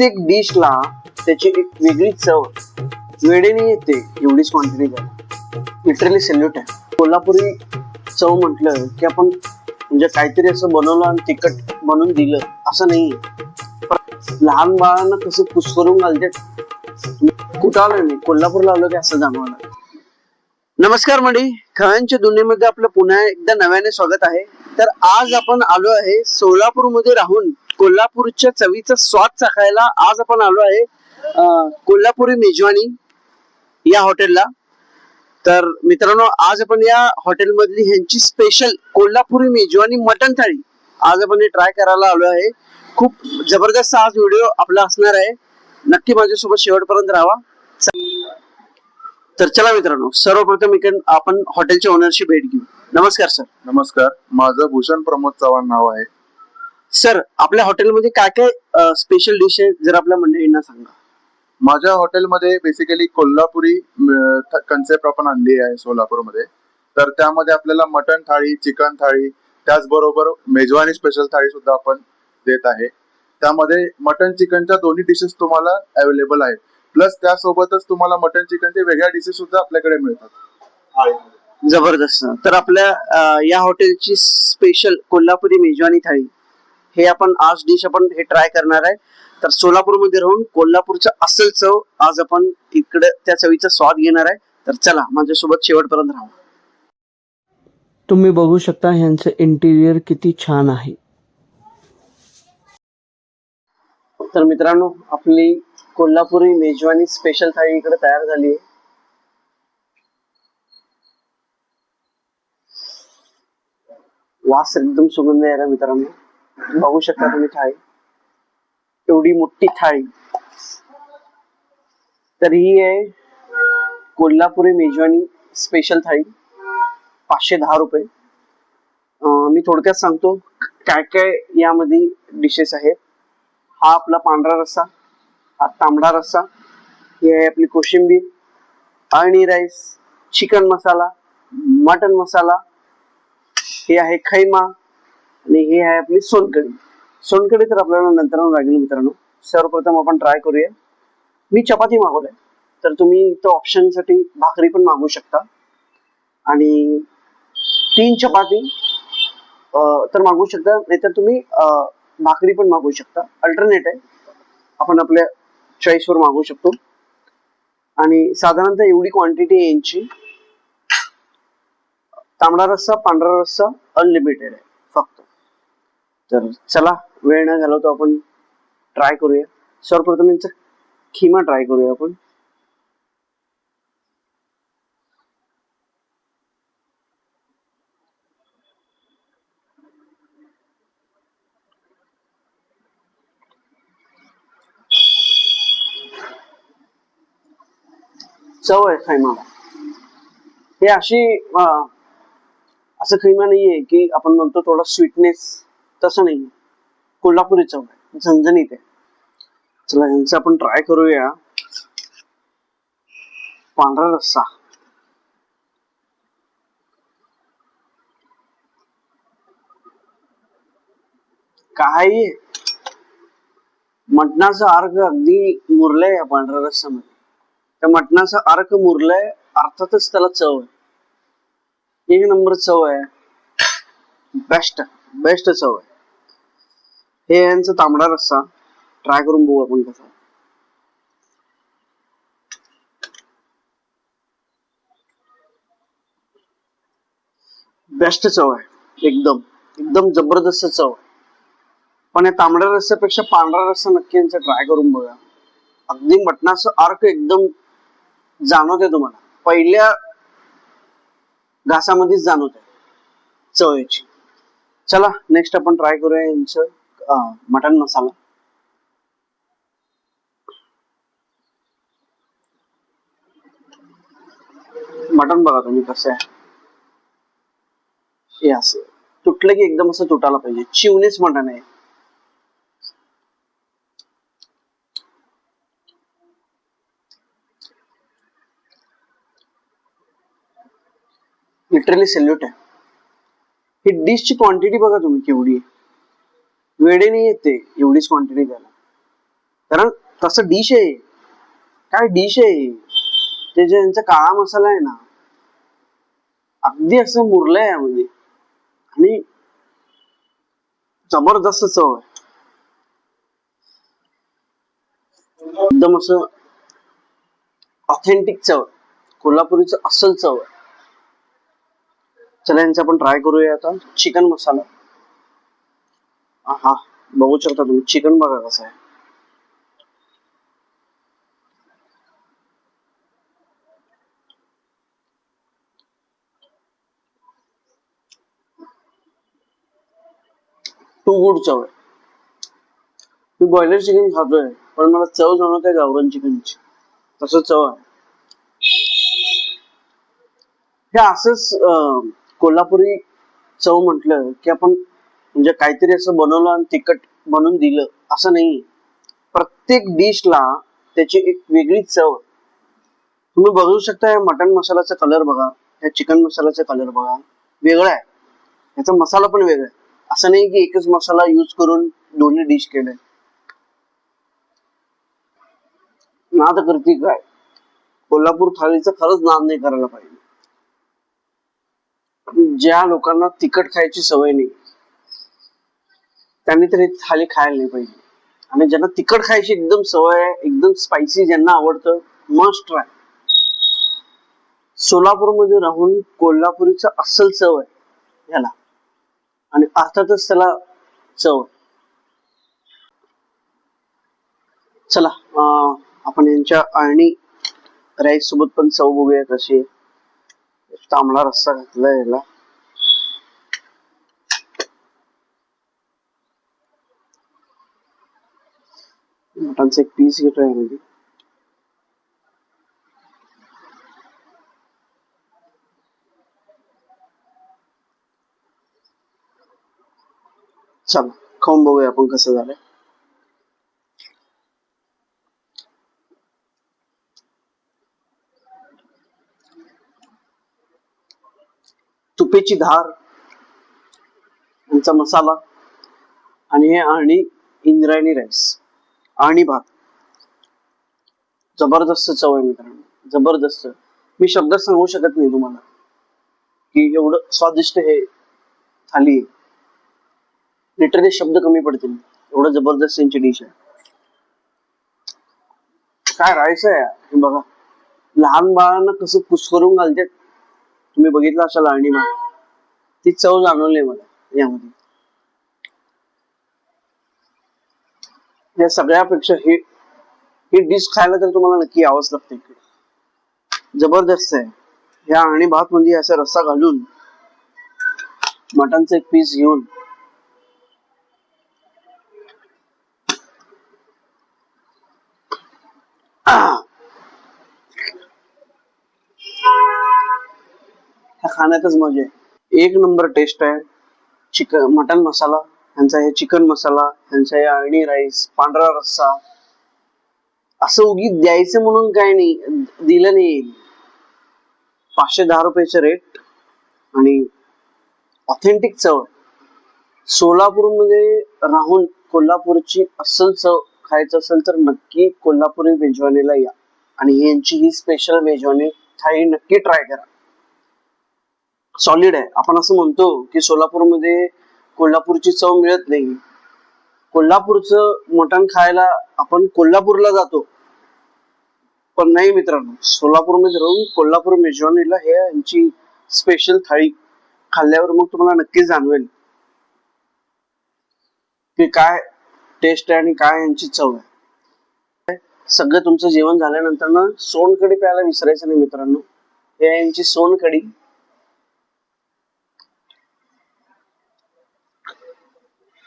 प्रत्येक डिशला त्याची एक वेगळी चव वेळेने येते, एवढीच क्वांटिटी द्यायला. लिटरली सॅल्यूट आहे. कोल्हापुरी चव म्हटलं की आपण म्हणजे काहीतरी असं बनवलं आणि तिखट बनवून दिलं असं नाहीये. लहान बाळांना कसं कुस्करून घालतात. कुठं आलोय मी, कोल्हापूरला आलो की असं जाणवलं. नमस्कार मंडळी, खव्यांच्या दुनियेमध्ये आपलं पुन्हा एकदा नव्याने स्वागत आहे. तर आज आपण आलो आहे सोलापूरमध्ये राहून कोल्हापूरच्या चवीचा स्वाद चाखायला. आज आपण आलो आहे कोल्हापुरी मेजवानी या हॉटेलला. तर मित्रांनो, आज आपण या हॉटेलमधली ह्यांची स्पेशल कोल्हापुरी मेजवानी मटन थाळी आज आपण ट्राय करायला आलो आहे. खूप जबरदस्त आज व्हिडिओ आपला असणार आहे. नक्की माझ्यासोबत शेवटपर्यंत राहा. तर चला मित्रांनो, सर्वप्रथम आपण हॉटेलच्या ओनरची भेट घेऊ. नमस्कार सर. नमस्कार, माझं भूषण प्रमोद चव्हाण नाव आहे. सर, आपल्या हॉटेलमध्ये काय काय स्पेशल डिश आहे जर आपल्या मंडळींना सांगा. माझ्या हॉटेलमध्ये बेसिकली कोल्हापुरी कन्सेप्ट आपण आणली आहे सोलापूरमध्ये. तर त्यामध्ये आपल्याला मटन थाळी, चिकन थाळी, त्याचबरोबर मेजवानी स्पेशल थाळी सुद्धा आपण देत आहे. त्यामध्ये मटन चिकनच्या दोन्ही डिशेस तुम्हाला अवेलेबल आहेत. प्लस त्यासोबतच तुम्हाला मटन चिकनचे वेगळ्या डिशेस सुद्धा आपल्याकडे मिळतात. जबरदस्त. तर आपल्या या हॉटेलची स्पेशल कोल्हापुरी मेजवानी थाळी हे आपण आज डिश आपण हे ट्राय करणार आहे. तर सोलापूरमध्ये राहून कोल्हापूरचं असल चव आज आपण इकडे त्या चवीचा स्वाद घेणार आहे. तर चला माझ्यासोबत शेवटपर्यंत राहा. तुम्ही बघू शकता ह्यांचं इंटिरियर किती छान आहे. तर मित्रांनो, आपली कोल्हापुरी मेजवानी स्पेशल थाळी इकडे तयार झाली आहे. वास एकदम सुगंध यायला मित्रांनो. बघू शकता तुम्ही थाळी, एवढी मोठी थाळी. तर ही आहे कोल्हापुरी मेजवानी स्पेशल थाळी, 510 रुपये. मी थोडक्यात सांगतो काय काय यामध्ये डिशेस आहेत. हा आपला पांढरा रस्सा, हा तांबडा रस्सा, ही आहे आपली कोशिंबीर, अळणी राईस, चिकन मसाला, मटन मसाला, हे आहे खैमा आणि हे आहे आपली सोनकढी. सोनकढी तर आपल्याला नंतर लागेल मित्रांनो. सर्वप्रथम आपण ट्राय करूया. मी चपाती मागवलंय, तर तुम्ही तो ऑप्शन साठी भाकरी पण मागवू शकता. आणि 3 चपाती तर मागवू शकता, नाहीतर तुम्ही भाकरी पण मागवू शकता. अल्टरनेट आहे, आपण आपल्या चॉईस वर मागवू शकतो. आणि साधारणतः एवढी क्वांटिटी आहे यांची. तांबडा रस्सा, पांढरा रस्सा अनलिमिटेड आहे फक्त. तर चला वेळ न घालवता आपण ट्राय करूया. सर्वप्रथम यांचा खिमा ट्राय करूया आपण. चव आहे खैमाला. हे अशी असं खैमा नाहीये की आपण म्हणतो थोडा स्वीटनेस, तसं नाहीये. कोल्हापुरी चव आहे, झणझणीत आहे. चला यांचं आपण ट्राय करूया. पांढरा रस्सा, काही मटणाचा अर्क अगदी मुरलंय या पांढऱ्या रस्स्यामध्ये. त्या मटणाचा अर्क मुरलाय, अर्थातच त्याला चव आहे. एक नंबर चव आहे, बेस्ट बेस्ट चव आहे. हे यांचा तांबडा रस्सा ट्राय करून बघू आपण कसा. बेस्ट चव आहे, एकदम एकदम जबरदस्त चव आहे. पण या तांबड्या रस्स्यापेक्षा पांढरा रस्सा नक्की यांचा ट्राय करून बघा. अगदी मटणाचं अर्क एकदम जाणवते तुम्हाला, पहिल्या घासामध्येच जाणवत आहे चव याची. चला नेक्स्ट आपण ट्राय करूया यांचं मटन मसाला. मटन बघा तुम्ही कसं आहे. हे असं तुटलं की एकदम असं तुटायला पाहिजे, चिवणेच मटन आहे. लिटरली सॅल्यूट आहे. ही डिशची क्वांटिटी बघा तुम्ही केवढी आहे. वेळेने येते एवढीच क्वांटिटी द्यायला. कारण तसं डिश आहे, काय डिश आहे ते जे यांचा काळा मसाला आहे ना, अगदी असं मुरलंय यामध्ये आणि जबरदस्त चव आहे. एकदम असं ऑथेंटिक चव, कोल्हापुरीचं अस्सल चव आहे. चला यांचं आपण ट्राय करूया आता. चिकन मसाला. हा, बघू शकता तुम्ही चिकन बघा कसं आहे. टू गुड चव आहे. मी बॉयलर चिकन खातोय पण मला चव जाणवत आहे गावरान चिकनची. तसं चव आहे. हे असंच कोल्हापुरी चव म्हटलं की आपण म्हणजे काहीतरी असं बनवलं आणि तिखट बनवून दिलं असं नाही. प्रत्येक डिशला त्याची एक वेगळी चव. तुम्ही बघू शकता, या मटन मसाल्याचा कलर बघा, या चिकन मसाल्याचा कलर बघा, वेगळा आहे. याचा मसाला पण वेगळा आहे. असं नाही की एकच मसाला यूज करून दोन्ही डिश केलंय. नाद करती काय, कोल्हापूर थाळीचं खरंच नाद नाही करायला पाहिजे. ज्या लोकांना तिखट खायची सवय नाही त्यांनी तरी थाळी खायला नाही पाहिजे. आणि ज्यांना तिखट खायची एकदम सवय आहे, एकदम स्पायसी ज्यांना आवडतं, मस्ट ट्राय. सोलापूरमध्ये राहून कोल्हापुरीचं अस्सल चव आहे याला, आणि अर्थातच त्याला चव. चला आपण यांच्या अळणी राईस सोबत पण चव बघूया कशी. तांबडा रस्सा घातलाय याला. मटनचा एक पीस घेतोय यामध्ये. चला खाऊन बघूया आपण कसं झालंय. तुपेची धार, यांचा मसाला आणि हे अळणी इंद्रायणी राईस, अळणी भात. जबरदस्त चव आहे मित्रांनो, जबरदस्त. मी शब्दात सांगू शकत नाही तुम्हाला की एवढं स्वादिष्ट हे थाली आहे. लिटरली शब्द कमी पडतील, एवढं जबरदस्त यांची डिश आहे. काय राईस आहे हे बघा. लहान बाळांना कसं कुस्करून घालतात, तुम्ही बघितलं असाल अळणी भात. ती चव जाणवली मला यामध्ये. या सगळ्यापेक्षा ही डिश खायला तर तुम्हाला नक्की यावंच लागतं इकडे. जबरदस्त आहे. या आणि भात मध्ये असा रस्सा घालून मटनचा एक पीस घेऊन खाण्यातच मजा आहे. एक नंबर टेस्ट आहे. चिकन मटन मसाला ह्यांचा, हे चिकन मसाला ह्यांचा, हे अळणी राईस, पांढरा रस्सा. असं उगीच द्यायचं म्हणून काय नाही दिलं नाही. 510 रुपयाचे रेट आणि ऑथेंटिक चव. सोलापूरमध्ये राहून कोल्हापूरची अस्सल चव खायचं असेल तर नक्की कोल्हापुरी मेजवानीला या आणि यांची ही स्पेशल मेजवानी थाळी नक्की ट्राय करा. सॉलिड आहे. आपण असं म्हणतो की सोलापूरमध्ये कोल्हापूरची चव मिळत नाही. कोल्हापूरचं मटण खायला आपण कोल्हापूरला जातो, पण नाही मित्रांनो, सोलापूरमध्ये राहून कोल्हापूर मेजवानीला हे यांची स्पेशल थाळी खाल्ल्यावर मग तुम्हाला नक्की जाणवेल की काय टेस्ट आहे आणि काय यांची चव आहे. सगळं तुमचं जेवण झाल्यानंतर ना सोनकढी प्यायला विसरायचं नाही मित्रांनो. हे यांची सोनकढी.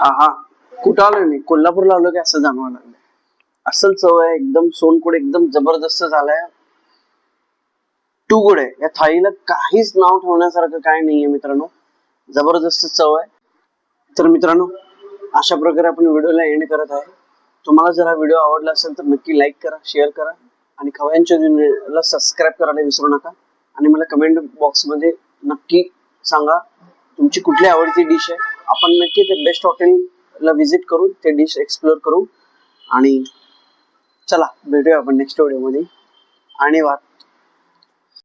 हा, कुठं आलोय मी, कोल्हापूरला आलो की असं जाणवायला लागलं. अस्सल चव आहे एकदम. सोनकढी एकदम जबरदस्त झालाय. टू गुड आहे. या थाळीला काहीच नाव ठेवण्यासारखं काय नाहीये मित्रांनो. जबरदस्त चव आहे. तर मित्रांनो, अशा प्रकारे आपण व्हिडिओला एंड करत आहे. तुम्हाला जर हा व्हिडिओ आवडला असेल तर नक्की लाईक करा, शेअर करा आणि खवय्यांच्या चॅनलला सबस्क्राईब करायला विसरू नका. आणि मला कमेंट बॉक्समध्ये नक्की सांगा तुमची कुठली आवडती डिश आहे. आपण नक्की ते बेस्ट हॉटेलला व्हिजिट करू, ते डिश एक्सप्लोर करू आणि चला भेटूया आपण नेक्स्ट व्हिडिओमध्ये. आणि